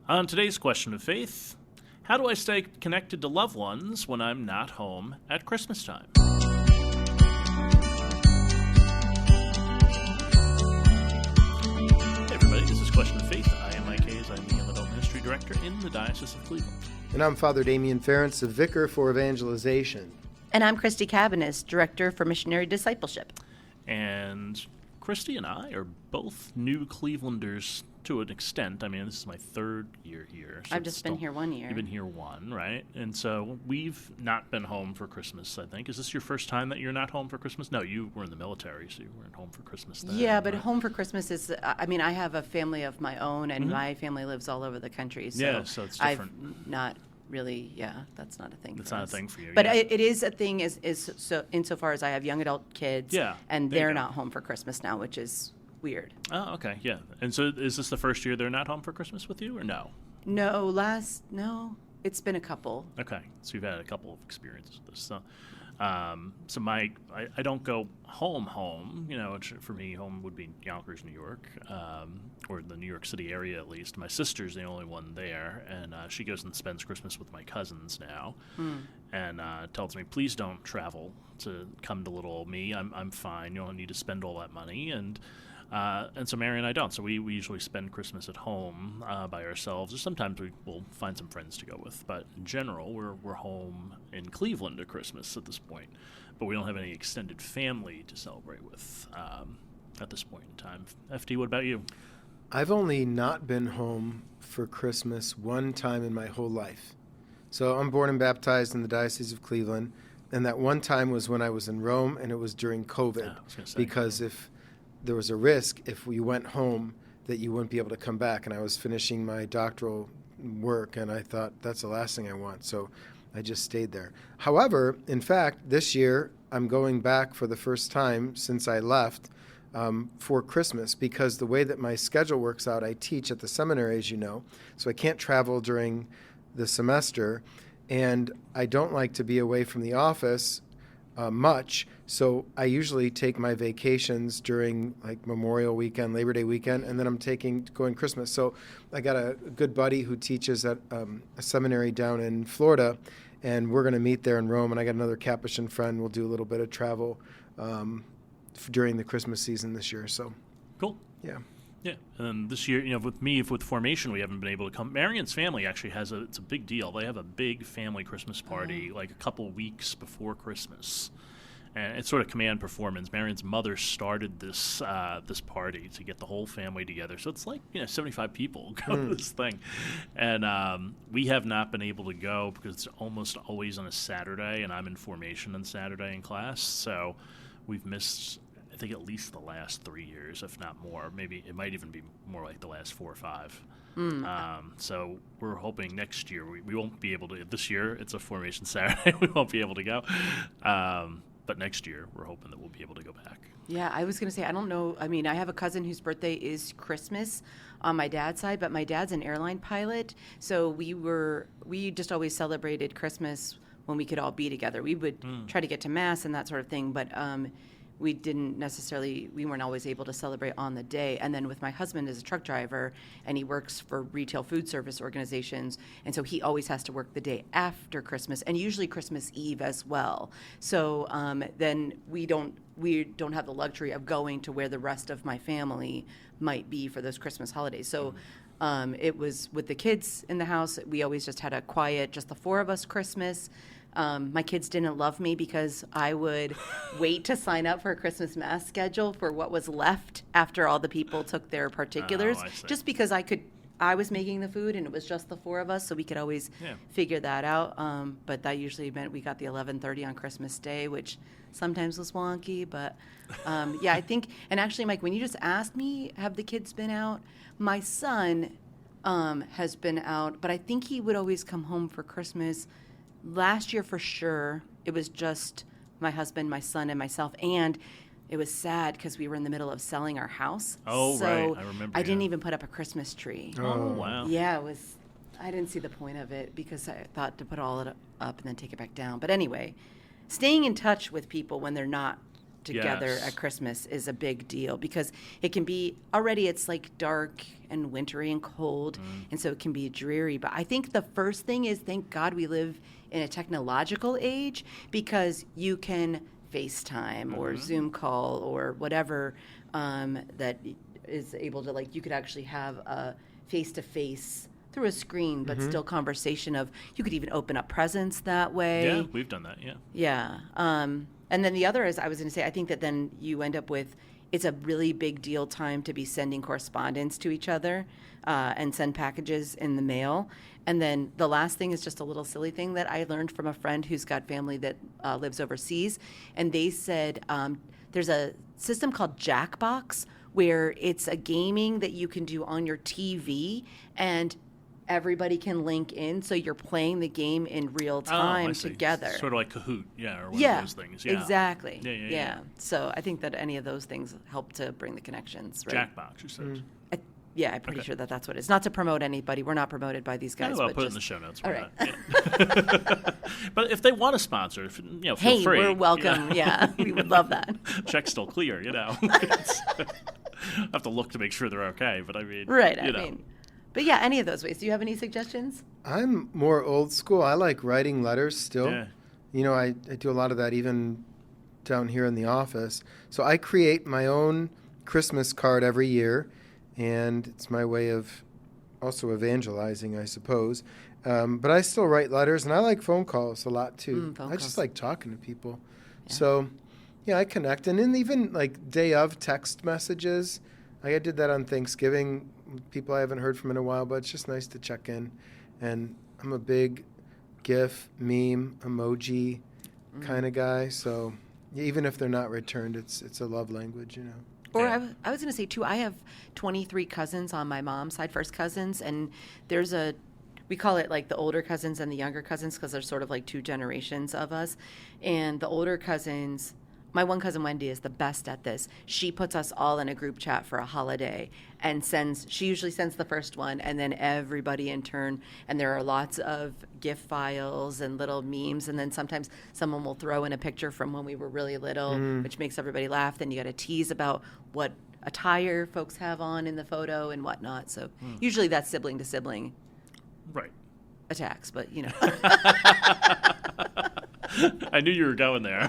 On today's question of faith, how do I stay connected to loved ones when I'm not home at Christmastime? Hey everybody, this is Question of Faith. I am Mike Hayes. I'm the Young Adult Ministry Director in the Diocese of Cleveland. And I'm Father Damien Ferentz, the Vicar for Evangelization. And I'm Christy Cabaniss, Director for Missionary Discipleship. And Christy and I are both new Clevelanders to an extent. I mean, this is my third year here. So I've just been here 1 year. You've been here one, right? And so we've not been home for Christmas, I think. Is this your first time that you're not home for Christmas? No, you were in the military, so you weren't home for Christmas then. Yeah, but right? home for Christmas is, I mean, I have a family of my own, and my family lives all over the country. So yeah, so it's different. I've not really, that's not a thing It's for not us. a thing for you. But yeah. it is a thing is so insofar as I have young adult kids, and there you they're go. not home for Christmas now, which is weird. Oh, okay, yeah. And so is this the first year they're not home for Christmas with you, or no? No, it's been a couple. Okay, so you've had a couple of experiences with this. So I don't go home, which for me, home would be Yonkers, New York, or the New York City area at least. My sister's the only one there, and she goes and spends Christmas with my cousins now, and tells me, please don't travel to come to little old me. I'm fine. You don't need to spend all that money, and so Marion and I don't. So we usually spend Christmas at home by ourselves, or sometimes we'll find some friends to go with. But in general, we're home in Cleveland at Christmas at this point. But we don't have any extended family to celebrate with at this point in time. FD, what about you? I've only not been home for Christmas one time in my whole life. So I'm born and baptized in the Diocese of Cleveland, and that one time was when I was in Rome, and it was during COVID. I was gonna say, because if there was a risk if we went home that you wouldn't be able to come back. And I was finishing my doctoral work, and I thought, that's the last thing I want. So I just stayed there. However, in fact, this year, I'm going back for the first time since I left for Christmas, because the way that my schedule works out, I teach at the seminary, as you know, so I can't travel during the semester, and I don't like to be away from the office much, so I usually take my vacations during like Memorial Weekend, Labor Day weekend, and then I'm going Christmas. So I got a good buddy who teaches at a seminary down in Florida, and we're going to meet there in Rome, and I got another Capuchin friend. We'll do a little bit of travel during the Christmas season this year. So Cool. Yeah. Yeah, and this year, with formation, we haven't been able to come. Marion's family actually it's a big deal. They have a big family Christmas party, like a couple weeks before Christmas, and it's sort of command performance. Marion's mother started this party to get the whole family together. So it's like 75 people go to this thing, and we have not been able to go because it's almost always on a Saturday, and I'm in formation on Saturday in class, so we've missed, I think, at least the last 3 years, if not more. Maybe it might even be more like the last 4 or 5. So we're hoping next year we won't be able to. This year it's a formation Saturday. We won't be able to go. But next year we're hoping that we'll be able to go back. Yeah, I was going to say, I don't know. I mean, I have a cousin whose birthday is Christmas on my dad's side, but my dad's an airline pilot. So we just always celebrated Christmas when we could all be together. We would try to get to Mass and that sort of thing, but we weren't always able to celebrate on the day. And then with my husband as a truck driver, and he works for retail food service organizations, and so he always has to work the day after Christmas, and usually Christmas Eve as well. So then we don't have the luxury of going to where the rest of my family might be for those Christmas holidays. So it was with the kids in the house, we always just had a quiet, just the 4 of us Christmas. My kids didn't love me because I would wait to sign up for a Christmas Mass schedule for what was left after all the people took their particulars, just because I was making the food and it was just the 4 of us, so we could always figure that out. But that usually meant we got the 11:30 on Christmas Day, which sometimes was wonky. But I think, and actually, Mike, when you just asked me, have the kids been out? My son has been out, but I think he would always come home for Christmas. Last year, for sure, it was just my husband, my son, and myself. And it was sad because we were in the middle of selling our house. Oh, so right. I remember. I didn't even put up a Christmas tree. Oh, wow. Yeah, it was. I didn't see the point of it because I thought to put all it up and then take it back down. But anyway, staying in touch with people when they're not together Yes. at Christmas is a big deal, because it can be already, it's like dark and wintry and cold, and so it can be dreary. But I think the first thing is, thank God we live in a technological age, because you can FaceTime or Zoom call or whatever that is able to, like, you could actually have a face-to-face through a screen, but still conversation of, you could even open up presents that way. Yeah, we've done that, yeah. Yeah. And then the other is, I was going to say, I think that then you end up with, it's a really big deal time to be sending correspondence to each other and send packages in the mail. And then the last thing is just a little silly thing that I learned from a friend who's got family that lives overseas. And they said there's a system called Jackbox, where it's a gaming that you can do on your TV, and everybody can link in, so you're playing the game in real time together. Sort of like Kahoot, or one of those things. Yeah, exactly. Yeah. So I think that any of those things help to bring the connections, right? Jackbox, you said. I'm pretty sure that that's what it is. Not to promote anybody. We're not promoted by these guys. I'll but put it in just, the show notes. All right. Yeah. But if they want to sponsor, feel hey, free. we're welcome. Yeah, we would love that. Check's still clear, I have to look to make sure they're okay, but I mean, right. But yeah, any of those ways. Do you have any suggestions? I'm more old school. I like writing letters still. Yeah. I do a lot of that even down here in the office. So I create my own Christmas card every year, and it's my way of also evangelizing, I suppose. But I still write letters, and I like phone calls a lot too. I just like talking to people. Yeah. So, I connect. And then even like day of text messages. I did that on Thanksgiving. People I haven't heard from in a while, but it's just nice to check in. And I'm a big GIF, meme, emoji kind of guy. So even if they're not returned, it's a love language, Or I was going to say, too, I have 23 cousins on my mom's side, first cousins, and we call it like the older cousins and the younger cousins, because there's sort of like two generations of us. And the older cousins, my one cousin Wendy is the best at this. She puts us all in a group chat for a holiday and she usually sends the first one, and then everybody in turn. And there are lots of GIF files and little memes. And then sometimes someone will throw in a picture from when we were really little, which makes everybody laugh. Then you got to tease about what attire folks have on in the photo and whatnot. So usually that's sibling to sibling attacks, but I knew you were going there.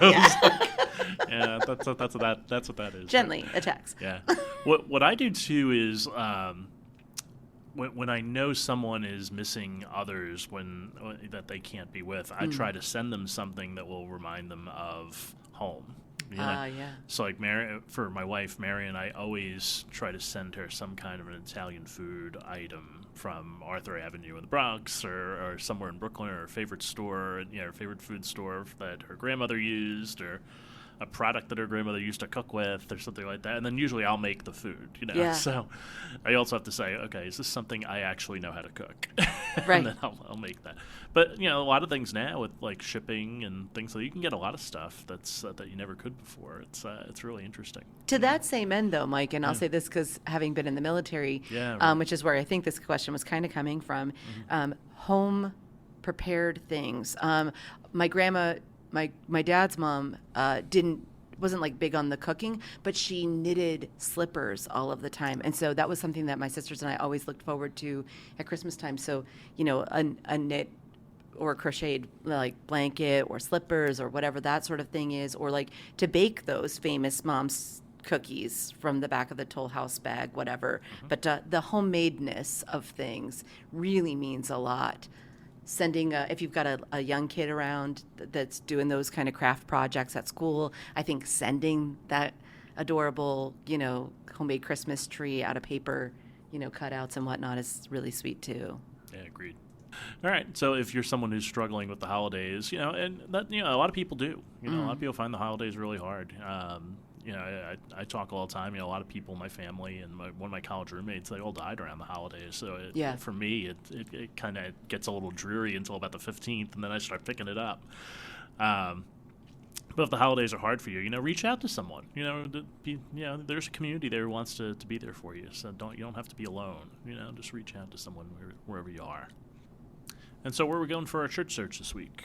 Yeah, that's what that is. Gently attacks. Yeah. What I do too is when I know someone is missing others that they can't be with, I try to send them something that will remind them of home. Yeah. So like for my wife Marion, I always try to send her some kind of an Italian food item from Arthur Avenue in the Bronx or somewhere in Brooklyn, or her favorite store, her favorite food store that her grandmother used, or a product that her grandmother used to cook with, or something like that. And then usually I'll make the food, Yeah. So I also have to say, okay, is this something I actually know how to cook? Right. And then I'll make that. But, a lot of things now with like shipping and things, so you can get a lot of stuff that you never could before. It's really interesting. To that same end, though, Mike, and I'll say this because having been in the military, which is where I think this question was kind of coming from, home prepared things. My grandma, my dad's mom wasn't like big on the cooking, but she knitted slippers all of the time. And so that was something that my sisters and I always looked forward to at Christmas time. So, a knit or crocheted like blanket or slippers or whatever that sort of thing is, or like to bake those famous mom's cookies from the back of the Toll House bag, whatever. But the homemadeness of things really means a lot. Sending if you've got a young kid around that's doing those kind of craft projects at school, I think sending that adorable, homemade Christmas tree out of paper, cutouts and whatnot is really sweet too. Yeah, agreed. All right, so if you're someone who's struggling with the holidays, and that, a lot of people do. A lot of people find the holidays really hard. I talk all the time. A lot of people in my family and one of my college roommates, they all died around the holidays. So for me, it kind of gets a little dreary until about the 15th, and then I start picking it up. But if the holidays are hard for you, reach out to someone. There's a community there who wants to be there for you. So you don't have to be alone. Just reach out to someone wherever you are. And so where are we going for our church search this week?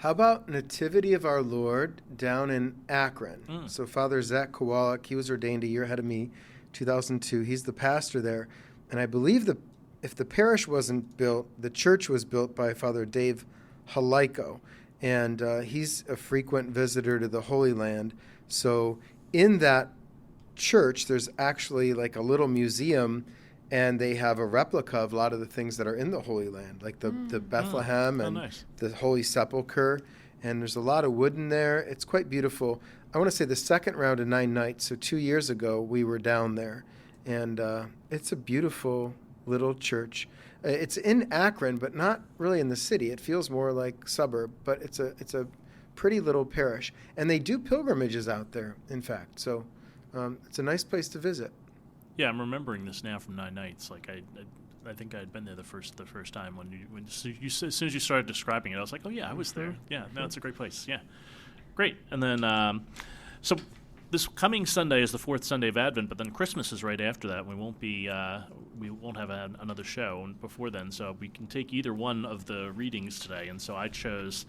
How about Nativity of Our Lord down in Akron? So Father Zach Kowalik, he was ordained a year ahead of me, 2002. He's the pastor there. And I believe if the parish wasn't built, the church was built by Father Dave Haliko. And he's a frequent visitor to the Holy Land. So in that church, there's actually like a little museum, and they have a replica of a lot of the things that are in the Holy Land, like the Bethlehem and the Holy Sepulchre. And there's a lot of wood in there. It's quite beautiful. I want to say the second round of 9 nights, so 2 years ago, we were down there. And it's a beautiful little church. It's in Akron, but not really in the city. It feels more like suburb, but it's a pretty little parish. And they do pilgrimages out there, in fact. So it's a nice place to visit. Yeah, I'm remembering this now from 9 nights. Like I think I had been there the first time when as soon as you started describing it, I was like, oh yeah, I was there. Yeah, no, it's a great place. Yeah, great. And then so this coming Sunday is the fourth Sunday of Advent, but then Christmas is right after that. We won't have another show before then, so we can take either one of the readings today. And so I chose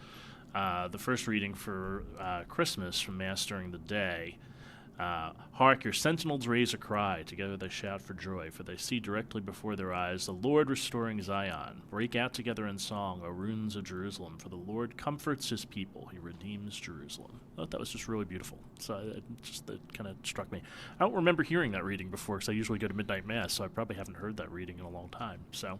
the first reading for Christmas from Mass during the day. Hark, your sentinels raise a cry, together they shout for joy, for they see directly before their eyes the Lord restoring Zion. Break out together in song, O ruins of Jerusalem, for the Lord comforts his people, he redeems Jerusalem. I thought that was just really beautiful. So it kind of struck me. I don't remember hearing that reading before, because I usually go to midnight mass, so I probably haven't heard that reading in a long time. So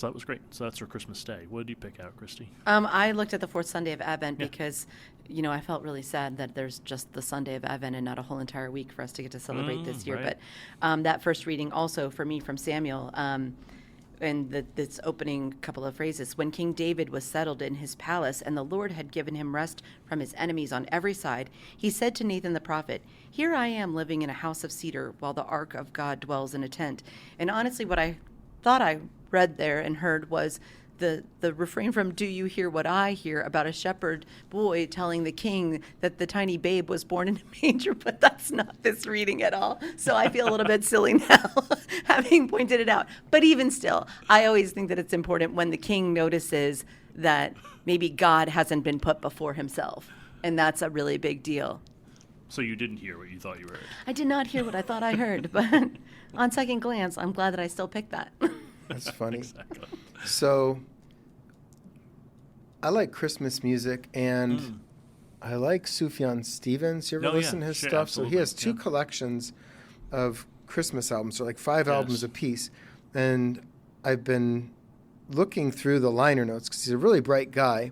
that was great. So that's for Christmas Day. What did you pick out, Christy? I looked at the fourth Sunday of Advent because, I felt really sad that there's just the Sunday of Advent and not a whole entire week for us to get to celebrate this year. Right. But that first reading also for me from Samuel, and this opening couple of phrases, when King David was settled in his palace and the Lord had given him rest from his enemies on every side, he said to Nathan the prophet, here I am living in a house of cedar while the ark of God dwells in a tent. And honestly, what I thought I read there and heard was the refrain from Do You Hear What I Hear about a shepherd boy telling the king that the tiny babe was born in a manger, but that's not this reading at all. So I feel a little bit silly now having pointed it out. But even still, I always think that it's important when the king notices that maybe God hasn't been put before himself. And that's a really big deal. So you didn't hear what you thought you heard? I did not hear what I thought I heard, but on second glance, I'm glad that I still picked that. That's funny. Exactly. So I like Christmas music, and I like Sufjan Stevens. You ever listen to his stuff? Absolutely. So he has 2 collections of Christmas albums, so like 5 albums apiece. And I've been looking through the liner notes because he's a really bright guy.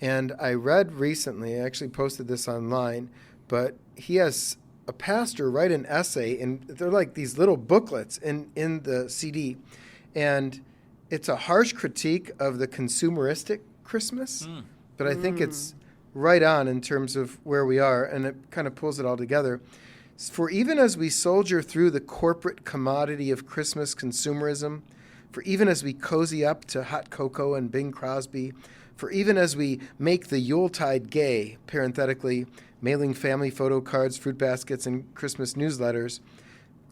And I read recently, I actually posted this online, but he has a pastor write an essay, and they're like these little booklets in the CD. And it's a harsh critique of the consumeristic Christmas, but I think it's right on in terms of where we are, and it kind of pulls it all together. For even as we soldier through the corporate commodity of Christmas consumerism, for even as we cozy up to hot cocoa and Bing Crosby, for even as we make the Yuletide gay, parenthetically, mailing family photo cards, fruit baskets, and Christmas newsletters,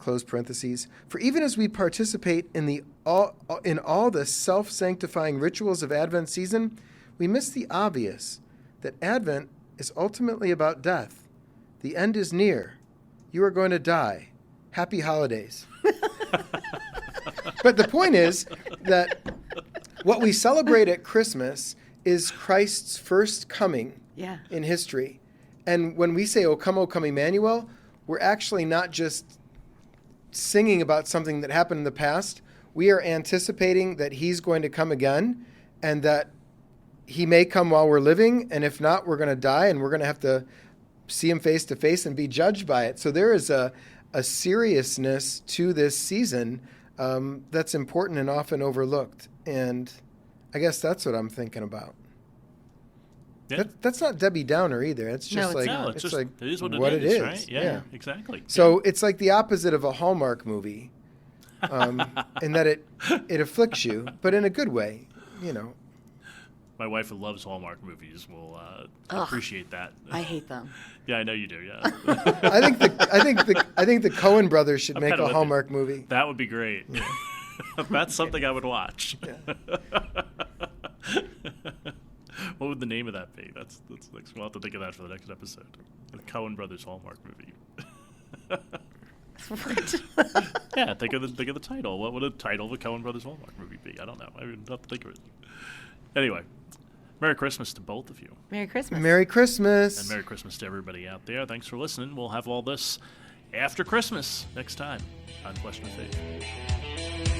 close parentheses, for even as we participate in all the self-sanctifying rituals of Advent season, we miss the obvious, that Advent is ultimately about death. The end is near. You are going to die. Happy holidays. But the point is that what we celebrate at Christmas is Christ's first coming in history. And when we say, O come, Emmanuel, we're actually not just singing about something that happened in the past. We are anticipating that he's going to come again, and that he may come while we're living, and if not, we're going to die, and we're going to have to see him face to face and be judged by it. So there is a seriousness to this season that's important and often overlooked. And I guess that's what I'm thinking about. Yeah. That's not Debbie Downer either. It's just it is what it is. Right? Yeah, exactly. So it's like the opposite of a Hallmark movie, in that it afflicts you, but in a good way, My wife who loves Hallmark movies will appreciate that. I hate them. Yeah, I know you do. Yeah. I think the Coen brothers should make a Hallmark movie. That would be great. Yeah. That's something I would watch. Yeah. What What would the name of that be? That's next. We'll have to think of that for the next episode. The Coen Brothers Hallmark movie. What? Yeah, think of the title. What would the title of a Coen Brothers Hallmark movie be? I don't know. I would have to think of it. Anyway, Merry Christmas to both of you. Merry Christmas. Merry Christmas. And Merry Christmas to everybody out there. Thanks for listening. We'll have all this after Christmas next time on Question of Faith.